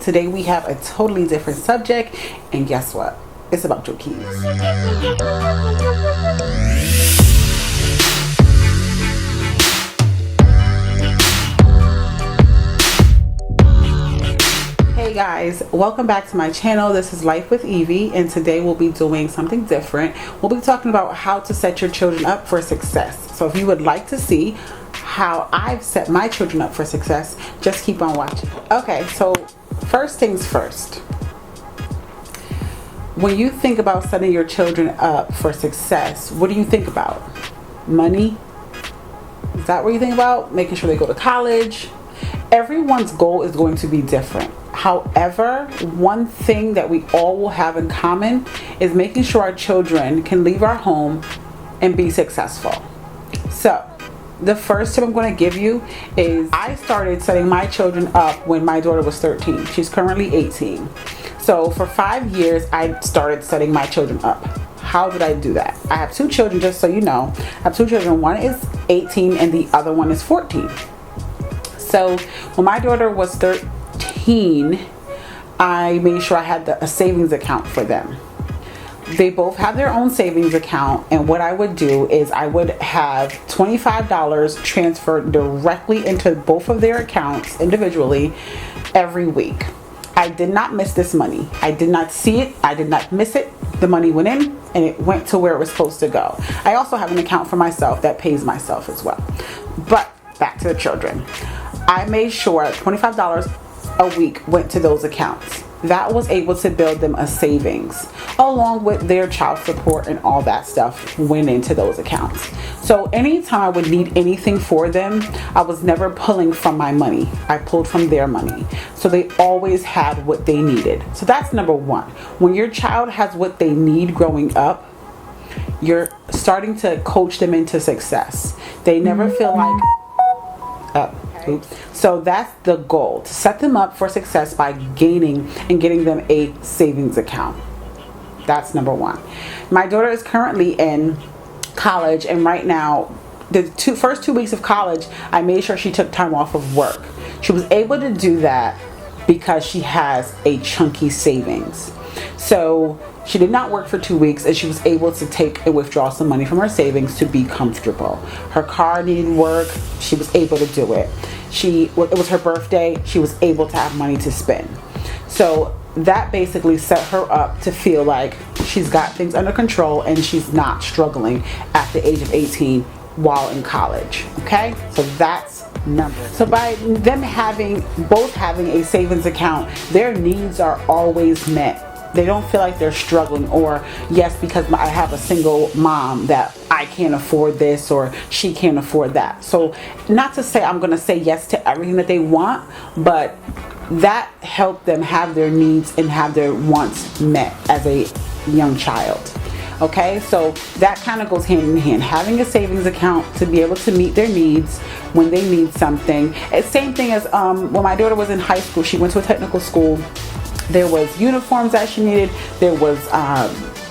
Today we have a totally different subject, and guess what? It's about your kids. Hey guys, welcome back to my channel. This is Life with Evie, and today we'll be doing something different. We'll be talking about how to set your children up for success. So if you would like to see how I've set my children up for success, just keep on watching. Okay, so first things first. When you think about setting your children up for success, what do you think about? Money? Is that what you think about? Making sure they go to college? Everyone's goal is going to be different. However, one thing that we all will have in common is making sure our children can leave our home and be successful. So, the first tip I'm going to give you is I started setting my children up when my daughter was 13. She's currently 18. So for 5 years, I started setting my children up. How did I do that? I have two children, just so you know. I have two children. One is 18 and the other one is 14. So when my daughter was 13, I made sure I had a savings account for them. They both have their own savings account, and what I would do is I would have $25 transferred directly into both of their accounts individually every week. I did not miss this money. I did not see it. I did not miss it. The money went in and it went to where it was supposed to go. I also have an account for myself that pays myself as well. But back to the children. I made sure $25 a week went to those accounts. That was able to build them a savings, along with their child support and all that stuff went into those accounts. So anytime I would need anything for them, I was never pulling from my money. I pulled from their money. So they always had what they needed. So that's number one. When your child has what they need growing up, you're starting to coach them into success. They never feel like, oops. So that's the goal, to set them up for success by gaining and getting them a savings account. That's number one. My daughter is currently in college, and right now, the first 2 weeks of college, I made sure she took time off of work. She was able to do that because she has a chunky savings. So she did not work for 2 weeks, and she was able to take and withdraw some money from her savings to be comfortable. Her car needed work. She was able to do it. It was her birthday. She was able to have money to spend. So that basically set her up to feel like she's got things under control and she's not struggling at the age of 18 while in college. Okay? So that's number. So by them both having a savings account, their needs are always met. They don't feel like they're struggling, or yes, because I have a single mom that I can't afford this or she can't afford that. So not to say I'm going to say yes to everything that they want, but that helped them have their needs and have their wants met as a young child. Okay, so that kind of goes hand in hand. Having a savings account to be able to meet their needs when they need something. It's same thing as when my daughter was in high school. She went to a technical school. There was uniforms that she needed. There was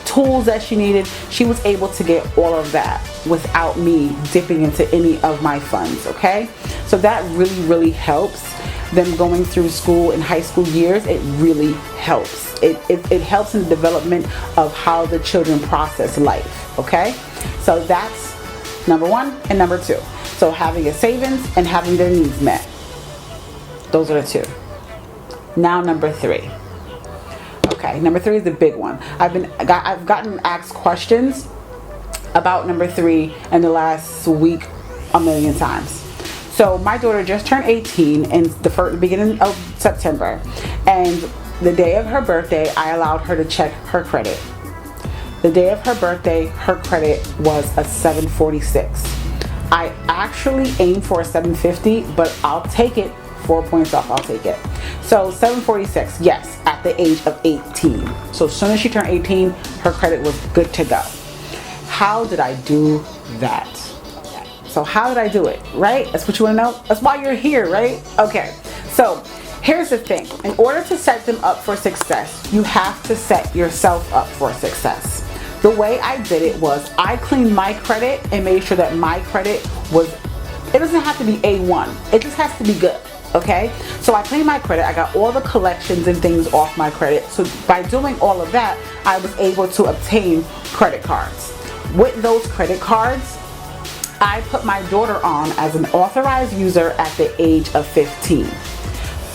tools that she needed. She was able to get all of that without me dipping into any of my funds, okay? So that really, really helps them going through school in high school years. It really helps. It helps in the development of how the children process life, okay? So that's number one and number two. So having a savings and having their needs met. Those are the two. Now number three. Okay, number three is the big one. I've gotten asked questions about number three in the last week a million times. So my daughter just turned 18 in the beginning of September, and the day of her birthday, I allowed her to check her credit. The day of her birthday, her credit was a 746. I actually aimed for a 750, but I'll take it. 4 points off, I'll take it. So 746, yes, at the age of 18. So as soon as she turned 18, her credit was good to go. How did I do that? So how did I do it, right? That's what you want to know? That's why you're here, right? Okay, so here's the thing. In order to set them up for success, you have to set yourself up for success. The way I did it was I cleaned my credit and made sure that my credit was, it doesn't have to be A1. It just has to be good. Okay, so I cleaned my credit. I got all the collections and things off my credit. So by doing all of that, I was able to obtain credit cards. With those credit cards, I put my daughter on as an authorized user at the age of 15.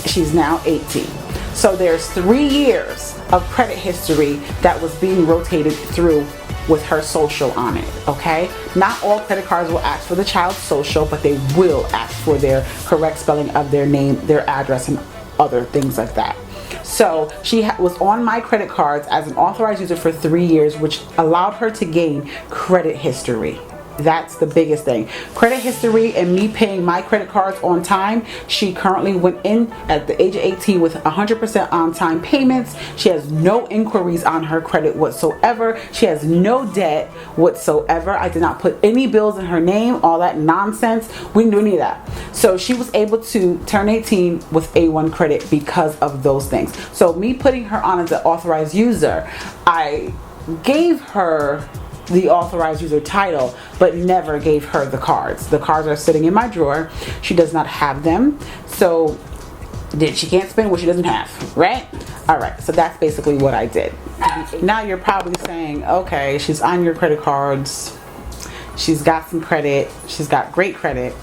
She's now 18. So there's 3 years of credit history that was being rotated through with her social on it, okay? Not all credit cards will ask for the child's social, but they will ask for their correct spelling of their name, their address, and other things like that. So she was on my credit cards as an authorized user for 3 years, which allowed her to gain credit history. That's the biggest thing. Credit history and me paying my credit cards on time. She currently went in at the age of 18 with 100% on time payments. She has no inquiries on her credit whatsoever. She has no debt whatsoever. I did not put any bills in her name, all that nonsense. We didn't do any of that. So she was able to turn 18 with A1 credit because of those things. So me putting her on as an authorized user, I gave her the authorized user title, but never gave her the cards. The cards are sitting in my drawer. She does not have them. So she can't spend what she doesn't have, right? All right, so that's basically what I did. Now you're probably saying, okay, she's on your credit cards. She's got some credit. She's got great credit.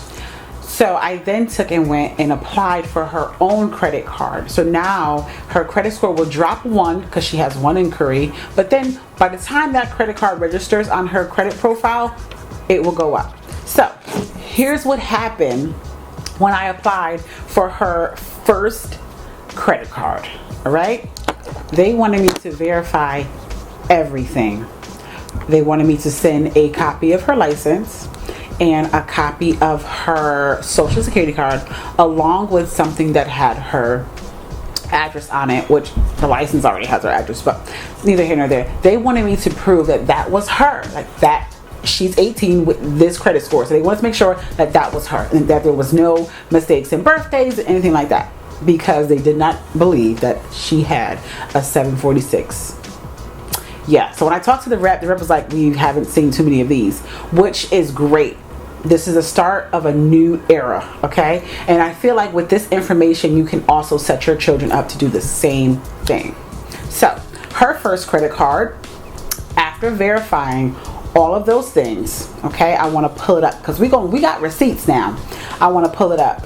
So I then took and went and applied for her own credit card. So now her credit score will drop 1 because she has 1 inquiry. But then by the time that credit card registers on her credit profile, it will go up. So here's what happened when I applied for her first credit card. All right. They wanted me to verify everything. They wanted me to send a copy of her license and a copy of her social security card, along with something that had her address on it, which the license already has her address, but neither here nor there. They wanted me to prove that that was her, like that she's 18 with this credit score. So they wanted to make sure that that was her and that there was no mistakes in birthdays or anything like that, because they did not believe that she had a 746. Yeah, so when I talked to the rep was like, we haven't seen too many of these, which is great. This is a start of a new era, okay? And I feel like with this information, you can also set your children up to do the same thing. So, her first credit card, after verifying all of those things, okay, I want to pull it up because we got receipts now. I want to pull it up.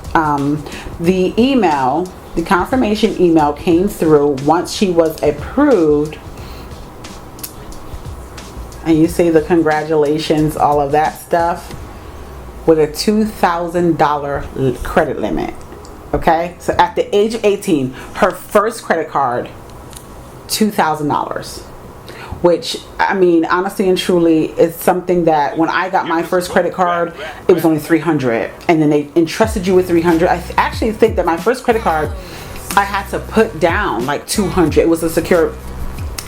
The email, the confirmation email came through once she was approved. And you see the congratulations, all of that stuff, with a $2,000 credit limit. Okay, so at the age of 18, her first credit card, $2,000, which, I mean, honestly and truly, is something that when I got my first credit card, it was only $300, and then they entrusted you with $300. I actually think that my first credit card, I had to put down like $200. It was a secure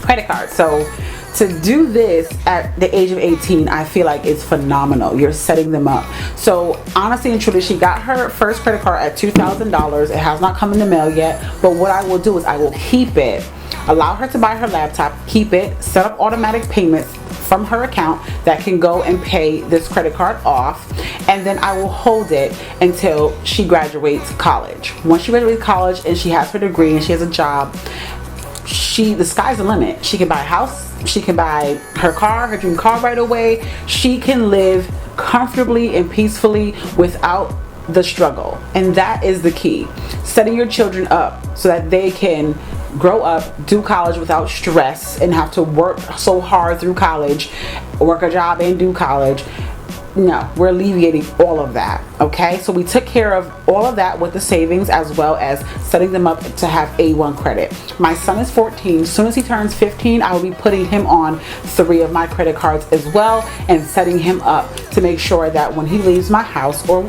credit card. So to do this at the age of 18, I feel like it's phenomenal. You're setting them up. So honestly and truly, she got her first credit card at $2,000. It has not come in the mail yet, but what I will do is I will keep it, allow her to buy her laptop, keep it, set up automatic payments from her account that can go and pay this credit card off, and then I will hold it until she graduates college. Once she graduates college and she has her degree and she has a job, the sky's the limit. She can buy a house, she can buy her car, her dream car right away. She can live comfortably and peacefully without the struggle. And that is the key. Setting your children up so that they can grow up, do college without stress and have to work so hard through college, work a job and do college. No, we're alleviating all of that, okay? So we took care of all of that with the savings, as well as setting them up to have A1 credit. My son is 14. As soon as he turns 15, I will be putting him on 3 of my credit cards as well, and setting him up to make sure that when he leaves my house or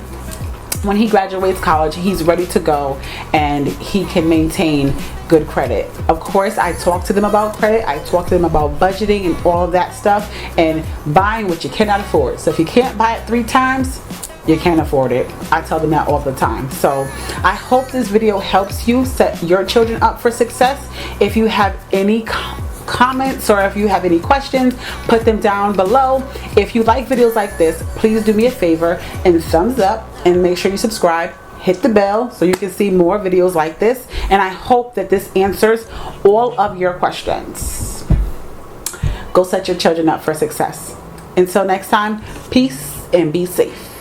when he graduates college, he's ready to go and he can maintain good credit. Of course, I talk to them about credit. I talk to them about budgeting and all of that stuff, and buying what you cannot afford. So if you can't buy it 3 times, you can't afford it. I tell them that all the time. So I hope this video helps you set your children up for success. If you have any comments or if you have any questions, put them down below. If you like videos like this, please do me a favor and thumbs up, and make sure you subscribe hit the bell so you can see more videos like this, and I hope that this answers all of your questions. Go set your children up for success. Until next time, peace and be safe.